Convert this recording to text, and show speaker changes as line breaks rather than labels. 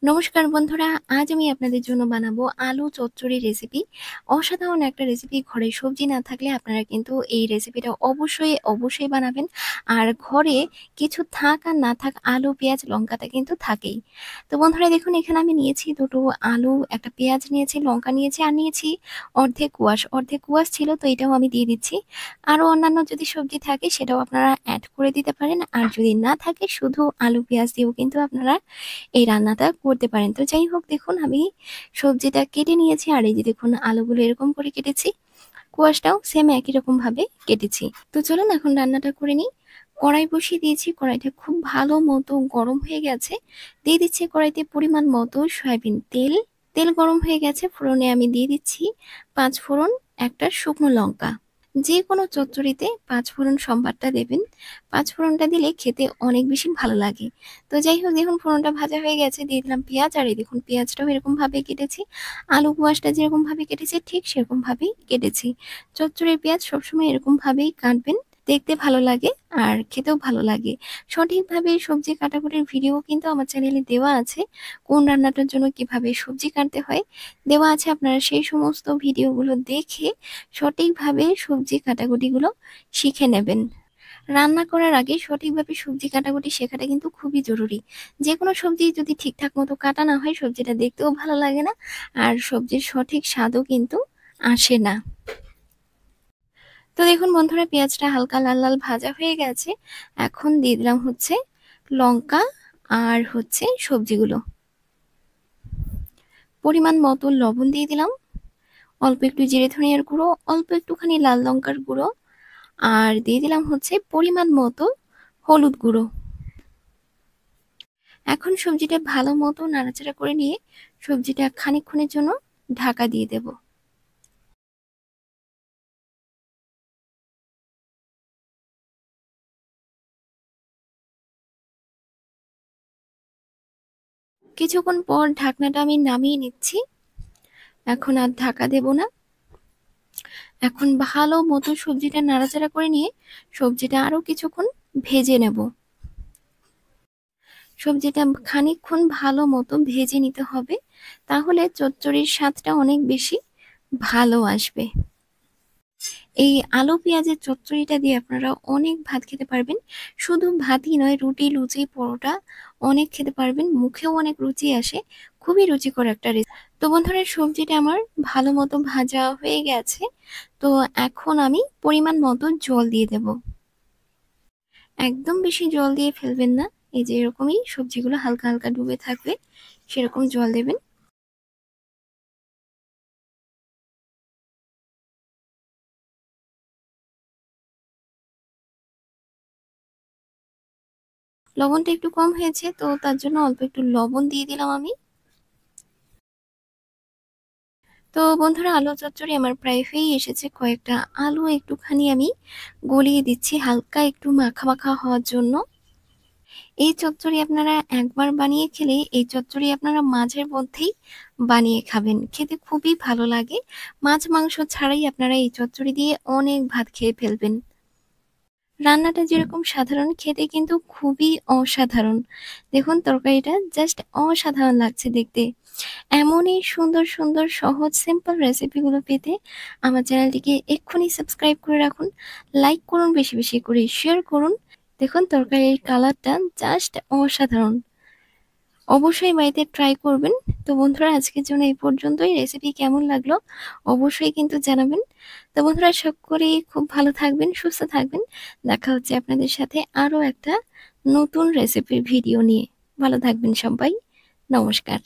নমস্কার বন্ধুরা, আজ আমি আপনাদের জন্য বানাবো আলু চচ্চড়ি রেসিপি। অসাধারণ একটা রেসিপি। ঘরে সবজি না থাকলে আপনারা কিন্তু এই রেসিপিটা অবশ্যই বানাবেন। আর ঘরে কিছু থাক আর না থাক, আলু পেঁয়াজ লঙ্কাটা কিন্তু থাকেই। তো বন্ধুরা দেখুন, এখানে আমি নিয়েছি দুটো আলু, একটা পেঁয়াজ নিয়েছি, লঙ্কা নিয়েছি, আর নিয়েছি অর্ধেক কুয়াশ ছিল, তো এটাও আমি দিয়ে দিচ্ছি। আরও অন্যান্য যদি সবজি থাকে সেটাও আপনারা অ্যাড করে দিতে পারেন, আর যদি না থাকে শুধু আলু পেঁয়াজ দিয়েও কিন্তু আপনারা এই রান্নাটা করতে পারেন। তো যাই হোক, দেখুন আমি সবজিটা কেটে নিয়েছি, আর এই যে দেখুন আলুগুলো এরকম করে কেটেছি, কুয়াশটাও সেম একই রকম ভাবে কেটেছি। তো চলুন এখন রান্নাটা করে নিই। কড়াই বসিয়ে দিয়েছি, কড়াইটা খুব ভালো মতো গরম হয়ে গেছে। দিয়ে দিচ্ছি কড়াইতে পরিমাণ মতো সয়াবিন তেল। তেল গরম হয়ে গেছে, ফোড়নে আমি দিয়ে দিচ্ছি 5 ফোড়ন, একটা শুকনো লঙ্কা। যে কোনো চচ্চড়িতে 5 ফোড়ন সম্বারটা দেবেন। 5 ফোড়নটা দিলে খেতে অনেক বেশি ভালো লাগে। তো যাই হোক, দেখুন ফোড়নটা ভাজা হয়ে গেছে, দিয়ে দিলাম পেঁয়াজ, আর এই দেখুন পেঁয়াজটাও এরকম ভাবে কেটেছি। আলু কুয়াশটা যেরকম ভাবে কেটেছি ঠিক সেরকম ভাবেই কেটেছি। চচ্চড়ির পেঁয়াজ সবসময় এরকম ভাবেই কাটবেন, দেখতে ভালো লাগে আর খেতেও ভালো লাগে। সঠিকভাবে সবজি কাটাকুটির ভিডিও কিন্তু আমার চ্যানেলে দেওয়া আছে। কোন রান্নাটার জন্য কিভাবে সবজি কাটতে হয় দেওয়া আছে, আপনারা সেই সমস্ত ভিডিওগুলো দেখে সঠিকভাবে সবজি কাটাকুটিগুলো শিখে নেবেন। রান্না করার আগে সঠিকভাবে সবজি কাটাকুটি শেখাটা কিন্তু খুবই জরুরি। যে কোনো সবজি যদি ঠিকঠাক মতো কাটা না হয় সবজিটা দেখতেও ভালো লাগে না, আর সবজির সঠিক স্বাদও কিন্তু আসে না। তো দেখুন বন্ধুরা, পেঁয়াজটা হালকা লাল লাল ভাজা হয়ে গেছে। এখন দিয়ে দিলাম হচ্ছে লঙ্কা, আর হচ্ছে সবজিগুলো। পরিমাণ মতো লবণ দিয়ে দিলাম, অল্প একটু জিরে ধনিয়ার গুঁড়ো, অল্প একটুখানি লাল লঙ্কার গুঁড়ো, আর দিয়ে দিলাম হচ্ছে পরিমাণ মতো হলুদ গুঁড়ো। এখন সবজিটা ভালো মতো নাড়াচাড়া করে নিয়ে সবজিটা খানিকক্ষণের জন্য ঢাকা দিয়ে দেব। কিছুক্ষণ পর ঢাকনাটা আমি নামিয়ে নিচ্ছি। এখন আর ঢাকা দেব না। এখন ভালো মতো সবজিটা নাড়াচাড়া করে নিয়ে সবজিটা আরো কিছুক্ষণ ভেজে নেব। সবজিটা খানিকক্ষণ ভালো মতো ভেজে নিতে হবে, তাহলে চচ্চড়ির স্বাদটা অনেক বেশি ভালো আসবে। এই আলু পেঁয়াজের চচ্চড়িটা দিয়ে আপনারা অনেক ভাত খেতে পারবেন। শুধু ভাতই নয়, রুটি লুচি পরোটা অনেক খেতে পারবেন, মুখেও অনেক রুচি আসে। খুবই রুচিকর একটা রেসিপি। তো বন্ধুরা, সবজিটা আমার ভালো মতো ভাজা হয়ে গেছে। তো এখন আমি পরিমাণ মতো জল দিয়ে দেব। একদম বেশি জল দিয়ে ফেলবেন না, এই যে এরকমই সবজিগুলো হালকা হালকা ডুবে থাকবে সেরকম জল দেবেন। লবণটা একটু কম হয়েছে, তো তার জন্য অল্প একটু লবণ দিয়ে দিলাম আমি। তো বন্ধুরা, আলু চচ্চড়ি আমার প্রায় হয়েই এসেছে। কয়েকটা আলু একটুখানি আমি গলিয়ে দিচ্ছি হালকা একটু মাখা মাখা হওয়ার জন্য। এই চচ্চড়ি আপনারা একবার বানিয়ে খেলে এই চচ্চড়ি আপনারা মাঝের মধ্যেই বানিয়ে খাবেন, খেতে খুবই ভালো লাগে। মাছ মাংস ছাড়াই আপনারা এই চচ্চড়ি দিয়ে অনেক ভাত খেয়ে ফেলবেন। রান্নাটা যেরকম সাধারণ, খেতে কিন্তু খুবই অসাধারণ। দেখুন তরকারিটা জাস্ট অসাধারণ লাগছে দেখতে। এমনই সুন্দর সুন্দর সহজ সিম্পল রেসিপিগুলো পেতে আমার চ্যানেলটিকে এক্ষুনি সাবস্ক্রাইব করে রাখুন। লাইক করুন, বেশি বেশি করে শেয়ার করুন। দেখুন তরকারির কালারটা জাস্ট অসাধারণ। অবশ্যই বাড়িতে ট্রাই করবেন। তো বন্ধুরা, আজকের জন্য এই পর্যন্তই। রেসিপি কেমন লাগলো অবশ্যই কিন্তু জানাবেন। তো বন্ধুরা, সকলেই খুব ভালো থাকবেন, সুস্থ থাকবেন। দেখা হচ্ছে আপনাদের সাথে আরো একটা নতুন রেসিপির ভিডিও নিয়ে। ভালো থাকবেন সবাই। নমস্কার।